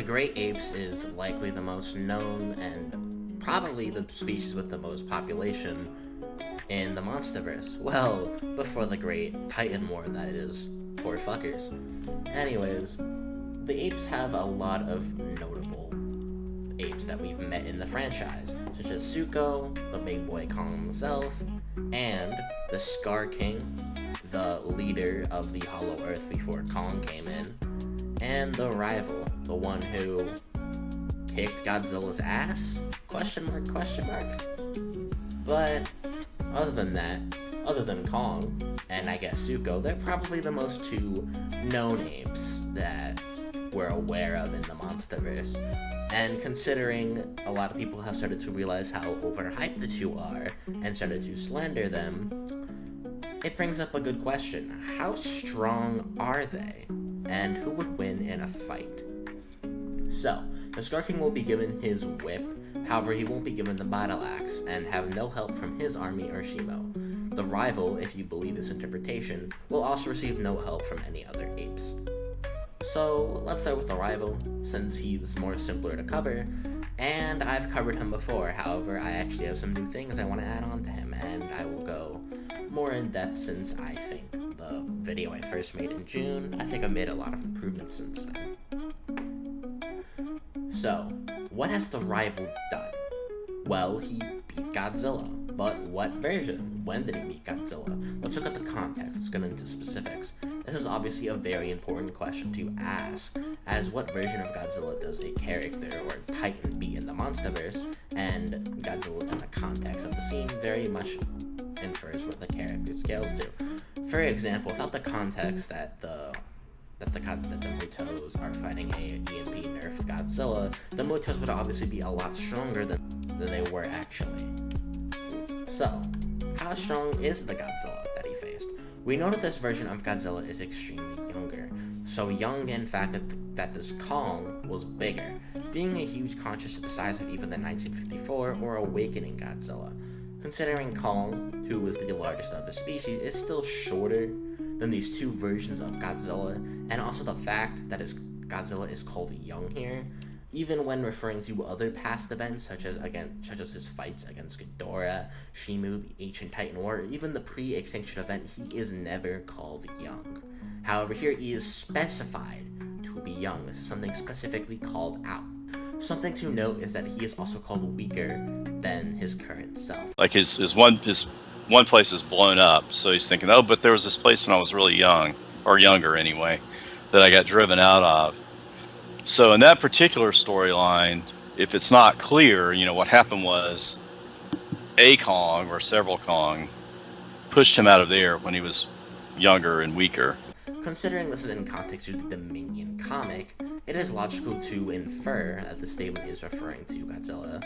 The great apes is likely the most known and probably the species with the most population in the Monsterverse. Well, before the great Titan War, that is. Poor fuckers. Anyways, the apes have a lot of notable apes that we've met in the franchise, such as Zuko, the big boy Kong himself, and the Skar King, the leader of the Hollow Earth before Kong came in, and the rival, the one who kicked Godzilla's ass? Question mark, question mark. But other than that, other than Kong, and I guess Zuko, they're probably the most two known apes that we're aware of in the Monsterverse. And considering a lot of people have started to realize how overhyped the two are and started to slander them, it brings up a good question. How strong are they? And who would win in a fight? So, the Skar King will be given his whip, however he won't be given the battle axe, and have no help from his army or Shimo. The rival, if you believe this interpretation, will also receive no help from any other apes. So, let's start with the rival, since he's more simpler to cover, and I've covered him before. However, I actually have some new things I want to add on to him, and I will go more in depth since I think the video I first made in June, I think I've made a lot of improvements since then. So, what has the rival done? Well, he beat Godzilla, but what version? When did he beat Godzilla? Let's look at the context, let's get into specifics. This is obviously a very important question to ask, as what version of Godzilla does a character or titan beat in the Monsterverse, and Godzilla in the context of the scene very much infers what the character scales to. For example, without the context that the Mutos are fighting a EMP nerfed Godzilla, the Mutos would obviously be a lot stronger than they were actually. So, how strong is the Godzilla that he faced? We know that this version of Godzilla is extremely younger, so young in fact that this Kong was bigger, being a huge contrast to the size of even the 1954 or Awakening Godzilla. Considering Kong, who was the largest of his species, is still shorter than these two versions of Godzilla, and also the fact that Godzilla is called young here, even when referring to other past events such as his fights against Ghidorah, Shimu, the Ancient Titan War, or even the pre-extinction event, he is never called young. However, here he is specified to be young. This is something specifically called out. Something to note is that he is also called weaker than his current self. Like his one place is blown up, so he's thinking, oh, but there was this place when I was really young, or younger anyway, that I got driven out of. So in that particular storyline, if it's not clear, what happened was a Kong or several Kong pushed him out of there when he was younger and weaker. Considering this is in context to the Dominion comic, it is logical to infer that the statement is referring to Godzilla,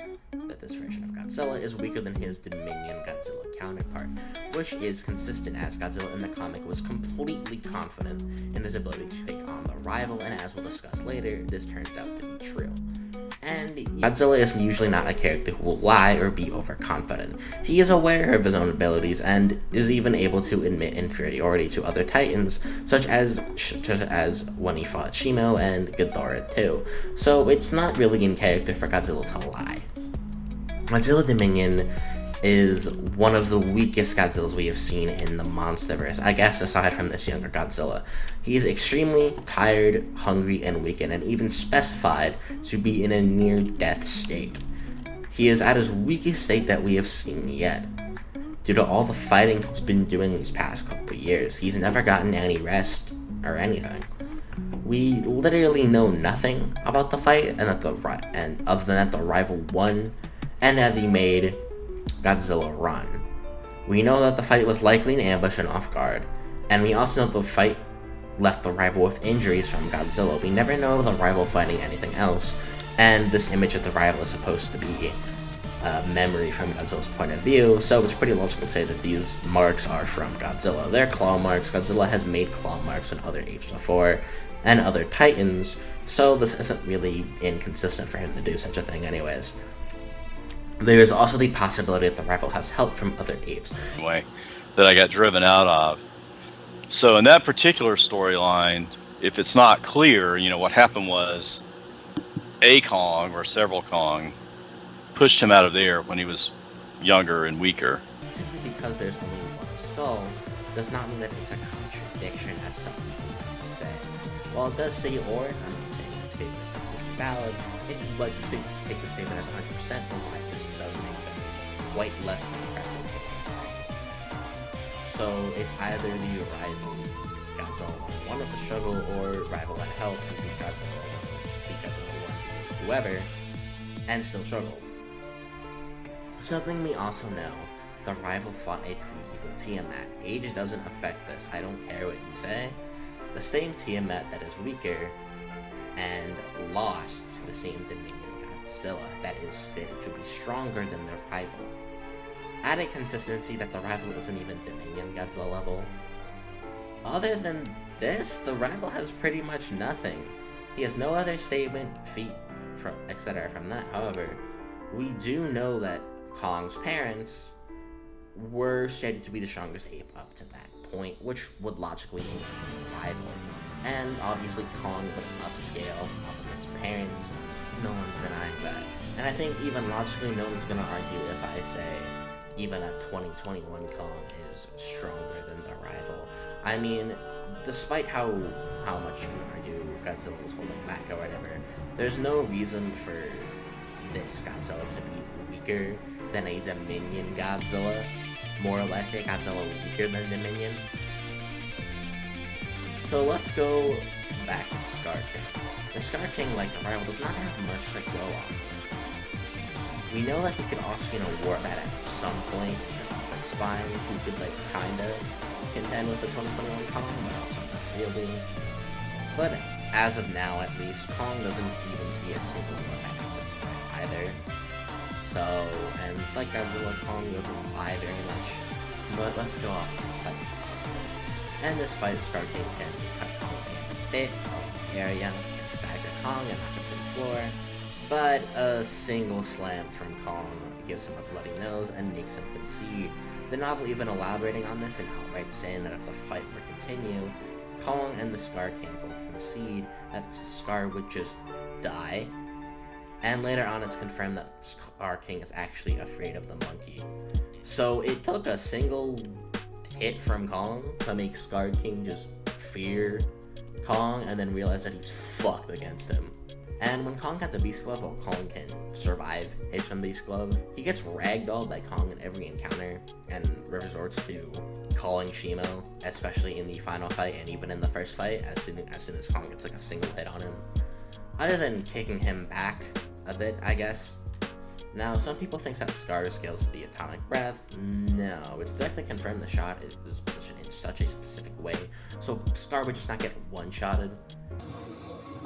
that this version of Godzilla is weaker than his Dominion Godzilla counterpart, which is consistent as Godzilla in the comic was completely confident in his ability to take on the rival, and as we'll discuss later, this turns out to be true. And Godzilla is usually not a character who will lie or be overconfident. He is aware of his own abilities and is even able to admit inferiority to other titans, such as when he fought Shimo and Ghidorah too. So it's not really in character for Godzilla to lie. Godzilla Dominion is one of the weakest Godzillas we have seen in the Monsterverse, I guess aside from this younger Godzilla. He is extremely tired, hungry, and weakened, and even specified to be in a near-death state. He is at his weakest state that we have seen yet. Due to all the fighting he's been doing these past couple years, he's never gotten any rest or anything. We literally know nothing about the fight, and other than that the rival won, and that he made Godzilla run. We know that the fight was likely an ambush and off guard, and we also know the fight left the rival with injuries from Godzilla. We never know the rival fighting anything else, and this image of the rival is supposed to be a memory from Godzilla's point of view, so it's pretty logical to say that these marks are from Godzilla. They're claw marks. Godzilla has made claw marks on other apes before, and other titans, so this isn't really inconsistent for him to do such a thing anyways. There is also the possibility that the rival has help from other apes. Way that I got driven out of. So in that particular storyline, if it's not clear, what happened was a Kong or several Kong pushed him out of there when he was younger and weaker. Simply because there's only one skull does not mean that it's a contradiction, as some people say. While it does say or, I'm not saying the statement is completely valid. If you'd like to take the statement as 100%, then this does make them quite less impressive. So it's either the rival Godzilla 1 of the struggle, or rival at help who beat Godzilla 1, whoever, and still struggled. Something we also know, the rival fought a pre-Evo Tiamat. Age doesn't affect this, I don't care what you say. The same Tiamat that is weaker and lost to the same Dominion Godzilla that is stated to be stronger than their rival. Added consistency that the rival isn't even Dominion Godzilla level. Other than this, the rival has pretty much nothing. He has no other statement, feat, etc. from that. However, we do know that Kong's parents were stated to be the strongest ape up to that point, which would logically mean rival. And obviously Kong would upscale off of his parents. No one's denying that. And I think even logically no one's gonna argue if I say even a 2021 Kong is stronger than the rival. I mean, despite how much you can argue Godzilla was holding back or whatever, there's no reason for this Godzilla to be weaker than a Dominion Godzilla. More or less a Godzilla weaker than Dominion. So let's go back to the Skar King. The Skar King, like the rival, does not have much to go on. We know that he could also, warp that at some point off its spine, who could, kinda contend with the 2021 Kong, but also not really. But as of now, at least, Kong doesn't even see a single offensive threat either. So, and it's like Godzilla, Kong doesn't lie very much. But let's go off this fight. And this fight, Skar King can cut Kong's hand a bit, area, and stagger Kong and knock him to the floor. But a single slam from Kong gives him a bloody nose and makes him concede. The novel even elaborating on this and outright saying that if the fight were to continue, Kong and the Skar King both concede that Skar would just die. And later on it's confirmed that Skar King is actually afraid of the monkey. So it took a single hit from Kong to make Skar King just fear Kong and then realize that he's fucked against him. And when Kong got the Beast Glove, while Kong can survive hits from Beast Glove, he gets ragdolled by Kong in every encounter and resorts to calling Shimo, especially in the final fight and even in the first fight, as soon as Kong gets a single hit on him. Other than kicking him back a bit, I guess. Now, some people think that Skar scales to the atomic breath. No, it's directly confirmed the shot is positioned in such a specific way, so Skar would just not get one-shotted.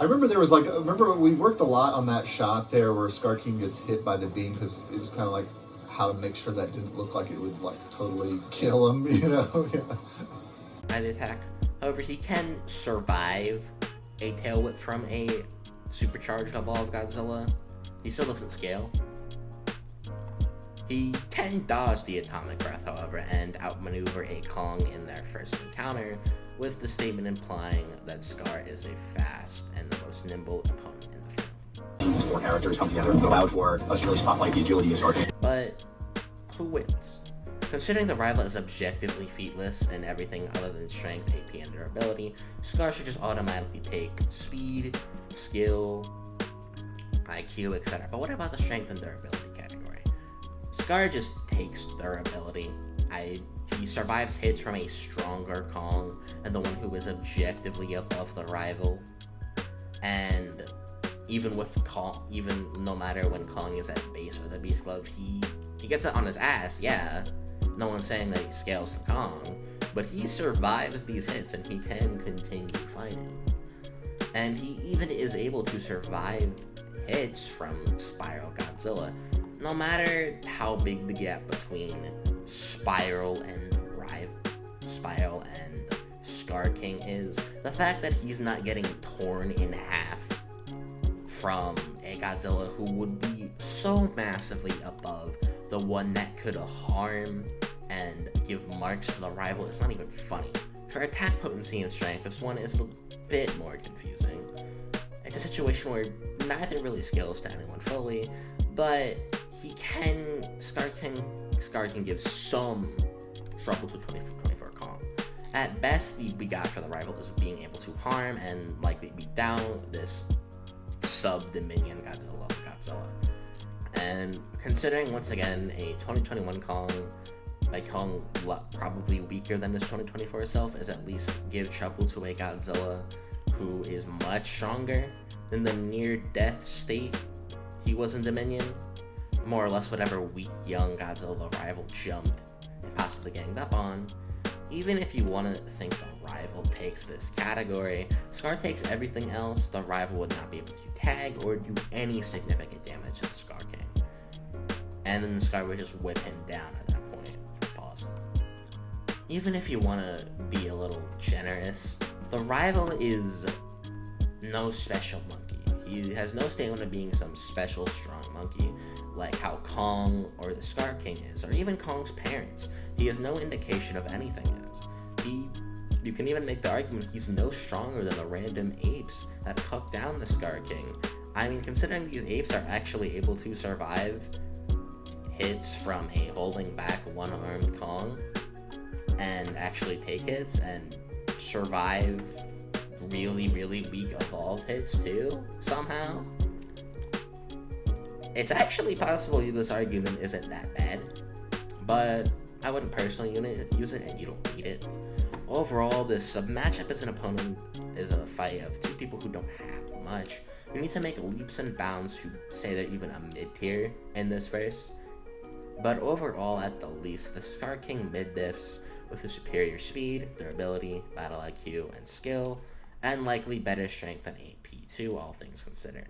I remember we worked a lot on that shot there where Skar King gets hit by the beam, because it was kind of like how to make sure that didn't look like it would totally kill him, Yeah. By the attack. However, he can survive a tail whip from a supercharged evolved Godzilla. He still doesn't scale. He can dodge the atomic breath, however, and outmaneuver a Kong in their first encounter, with the statement implying that Skar is a fast and the most nimble opponent in the film. These four characters come together and allowed for us to really spotlight the agility of Skar King. But who wins? Considering the rival is objectively featless in everything other than strength, AP, and durability, Skar should just automatically take speed, skill, IQ, etc. But what about the strength and durability category? Skar just takes durability. He survives hits from a stronger Kong and the one who is objectively above the rival. And even no matter when Kong is at base or the Beast Glove, he gets it on his ass, yeah. No one's saying that he scales to Kong, but he survives these hits and he can continue fighting. And he even is able to survive hits from Spiral Godzilla, no matter how big the gap between Spiral and Skar King is. The fact that he's not getting torn in half from a Godzilla who would be so massively above the one that could harm and give marks to the rival, it's not even funny. For attack potency and strength, this one is a bit more confusing. It's a situation where neither really scales to anyone fully, but Skar King gives some trouble to 24 Kong. At best, the we got for the rival is being able to harm and likely beat down this sub-Dominion Godzilla. And considering, once again, a 2021 Kong, like Kong probably weaker than his 2024 self, is at least give trouble to a Godzilla who is much stronger than the near-death state he was in Dominion. More or less whatever weak young Godzilla rival jumped and possibly ganged up on. Even if you want to think the rival takes this category, Skar takes everything else, the rival would not be able to tag or do any significant damage to the Skar King. And then the Skar would just whip him down at that point. Pause. Even if you want to be a little generous, the rival is no special monkey. He has no statement of being some special strong monkey like how Kong or the Skar King is, or even Kong's parents. He has no indication of anything else. You can even make the argument he's no stronger than the random apes that cut down the Skar King. I mean, considering these apes are actually able to survive hits from a holding back one-armed Kong, and actually take hits and survive really, really weak evolved hits too, somehow. It's actually possible this argument isn't that bad, but I wouldn't personally use it, and you don't need it. Overall, this matchup as an opponent is a fight of two people who don't have much. You need to make leaps and bounds to say they're even a mid-tier in this verse. But overall, at the least, the Skar King mid-diffs with a superior speed, durability, battle IQ, and skill, and likely better strength than AP2, all things considered.